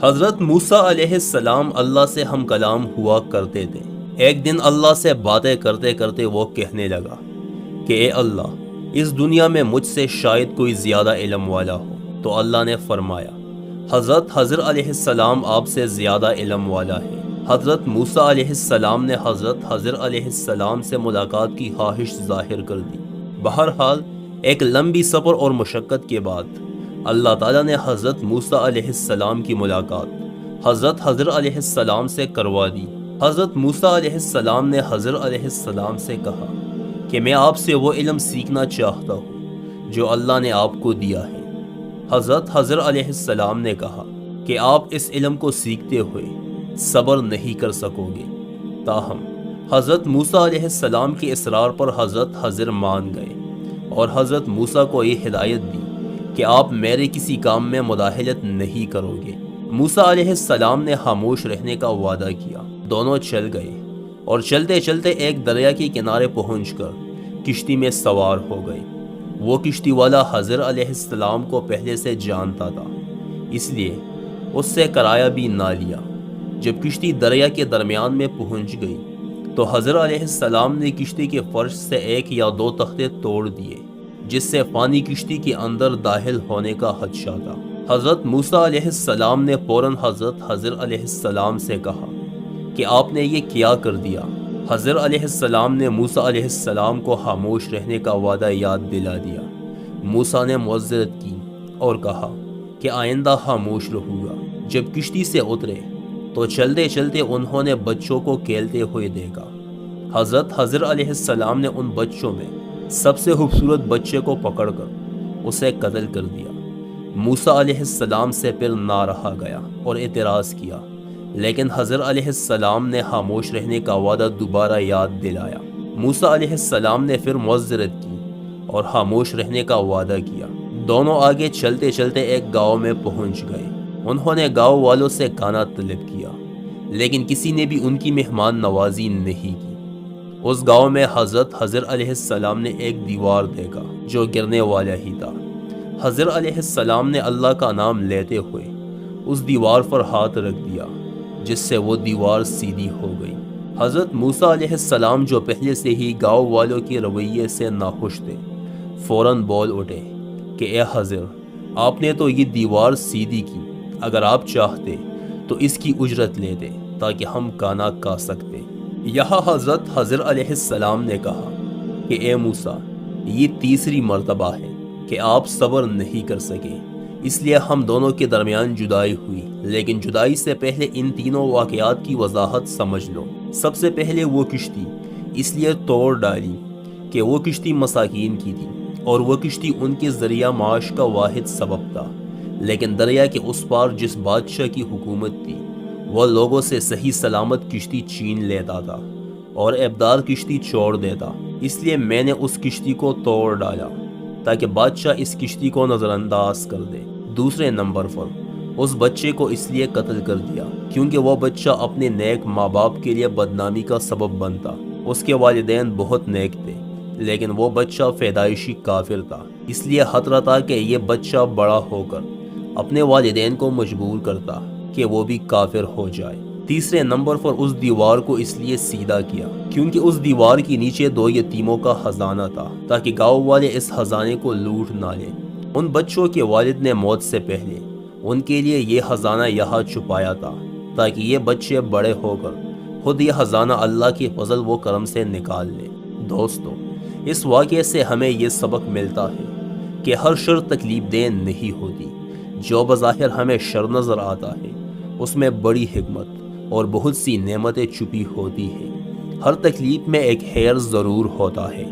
حضرت موسیٰ علیہ السلام اللہ سے ہم کلام ہوا کرتے تھے۔ ایک دن اللہ سے باتیں کرتے کرتے وہ کہنے لگا کہ اے اللہ، اس دنیا میں مجھ سے شاید کوئی زیادہ علم والا ہو۔ تو اللہ نے فرمایا، حضرت خضر علیہ السلام آپ سے زیادہ علم والا ہے۔ حضرت موسیٰ علیہ السلام نے حضرت خضر علیہ السلام سے ملاقات کی خواہش ظاہر کر دی۔ بہرحال ایک لمبی سفر اور مشقت کے بعد اللہ تعالیٰ نے حضرت موسیٰ علیہ السلام کی ملاقات حضرت خضر علیہ السلام سے کروا دی۔ حضرت موسیٰ علیہ السلام نے خضر علیہ السلام سے کہا کہ میں آپ سے وہ علم سیکھنا چاہتا ہوں جو اللہ نے آپ کو دیا ہے۔ حضرت خضر علیہ السلام نے کہا کہ آپ اس علم کو سیکھتے ہوئے صبر نہیں کر سکو گے۔ تاہم حضرت موسیٰ علیہ السلام کے اصرار پر حضرت خضر مان گئے اور حضرت موسیٰ کو یہ ہدایت دی کہ آپ میرے کسی کام میں مداخلت نہیں کرو گے۔ موسیٰ علیہ السلام نے خاموش رہنے کا وعدہ کیا۔ دونوں چل گئے اور چلتے چلتے ایک دریا کے کنارے پہنچ کر کشتی میں سوار ہو گئے۔ وہ کشتی والا خضر علیہ السلام کو پہلے سے جانتا تھا، اس لیے اس سے کرایہ بھی نہ لیا۔ جب کشتی دریا کے درمیان میں پہنچ گئی تو خضر علیہ السلام نے کشتی کے فرش سے 1 یا 2 تختے توڑ دیے، جس سے پانی کشتی کے اندر داخل ہونے کا خدشہ تھا۔ حضرت موسیٰ علیہ السلام نے فوراً حضرت خضر علیہ السلام سے کہا کہ آپ نے یہ کیا کر دیا۔ حضر علیہ السلام نے موسیٰ علیہ السلام کو خاموش رہنے کا وعدہ یاد دلا دیا۔ موسیٰ نے معذرت کی اور کہا کہ آئندہ خاموش رہوں گا۔ جب کشتی سے اترے تو چلتے چلتے انہوں نے بچوں کو کھیلتے ہوئے دیکھا۔ حضرت خضر علیہ السلام نے ان بچوں میں سب سے خوبصورت بچے کو پکڑ کر اسے قتل کر دیا۔ موسیٰ علیہ السلام سے پھر نہ رہا گیا اور اعتراض کیا، لیکن حضر علیہ السلام نے خاموش رہنے کا وعدہ دوبارہ یاد دلایا۔ موسیٰ علیہ السلام نے پھر معذرت کی اور خاموش رہنے کا وعدہ کیا۔ دونوں آگے چلتے چلتے ایک گاؤں میں پہنچ گئے۔ انہوں نے گاؤں والوں سے کھانا طلب کیا، لیکن کسی نے بھی ان کی مہمان نوازی نہیں کی۔ اس گاؤں میں حضرت خضر علیہ السلام نے ایک دیوار دیکھا جو گرنے والا ہی تھا۔ حضر علیہ السلام نے اللہ کا نام لیتے ہوئے اس دیوار پر ہاتھ رکھ دیا، جس سے وہ دیوار سیدھی ہو گئی۔ حضرت موسیٰ علیہ السلام جو پہلے سے ہی گاؤں والوں کے رویے سے ناخوش تھے، فوراً بول اٹھے کہ اے حضر، آپ نے تو یہ دیوار سیدھی کی، اگر آپ چاہتے تو اس کی اجرت لیتے تاکہ ہم کھانا کھا سکتے۔ یہاں حضرت خضر علیہ السلام نے کہا کہ اے موسیٰ، یہ تیسری مرتبہ ہے کہ آپ صبر نہیں کر سکے، اس لیے ہم دونوں کے درمیان جدائی ہوئی۔ لیکن جدائی سے پہلے ان تینوں واقعات کی وضاحت سمجھ لو۔ سب سے پہلے وہ کشتی اس لیے توڑ ڈالی کہ وہ کشتی مساکین کی تھی اور وہ کشتی ان کے ذریعہ معاش کا واحد سبب تھا، لیکن دریا کے اس پار جس بادشاہ کی حکومت تھی وہ لوگوں سے صحیح سلامت کشتی چھین لیتا تھا اور ابدار کشتی چھوڑ دیتا۔ اس لیے میں نے اس کشتی کو توڑ ڈالا تاکہ بادشاہ اس کشتی کو نظر انداز کر دے۔ دوسرے نمبر پر اس بچے کو اس لیے قتل کر دیا کیونکہ وہ بچہ اپنے نیک ماں باپ کے لیے بدنامی کا سبب بنتا۔ اس کے والدین بہت نیک تھے، لیکن وہ بچہ پیدائشی کافر تھا، اس لیے خطرہ تھا کہ یہ بچہ بڑا ہو کر اپنے والدین کو مجبور کرتا کہ وہ بھی کافر ہو جائے۔ تیسرے نمبر پر اس دیوار کو اس لیے سیدھا کیا کیونکہ اس دیوار کے نیچے 2 یتیموں کا خزانہ تھا تاکہ گاؤں والے اس خزانے کو لوٹ نہ لیں۔ ان بچوں کے والد نے موت سے پہلے ان کے لیے یہ خزانہ یہاں چھپایا تھا تاکہ یہ بچے بڑے ہو کر خود یہ خزانہ اللہ کے فضل و کرم سے نکال لیں۔ دوستو، اس واقعے سے ہمیں یہ سبق ملتا ہے کہ ہر شر تکلیف دہ نہیں ہوتی۔ جو بظاہر ہمیں شر نظر آتا ہے اس میں بڑی حکمت اور بہت سی نعمتیں چھپی ہوتی ہیں۔ ہر تکلیف میں ایک خیر ضرور ہوتا ہے۔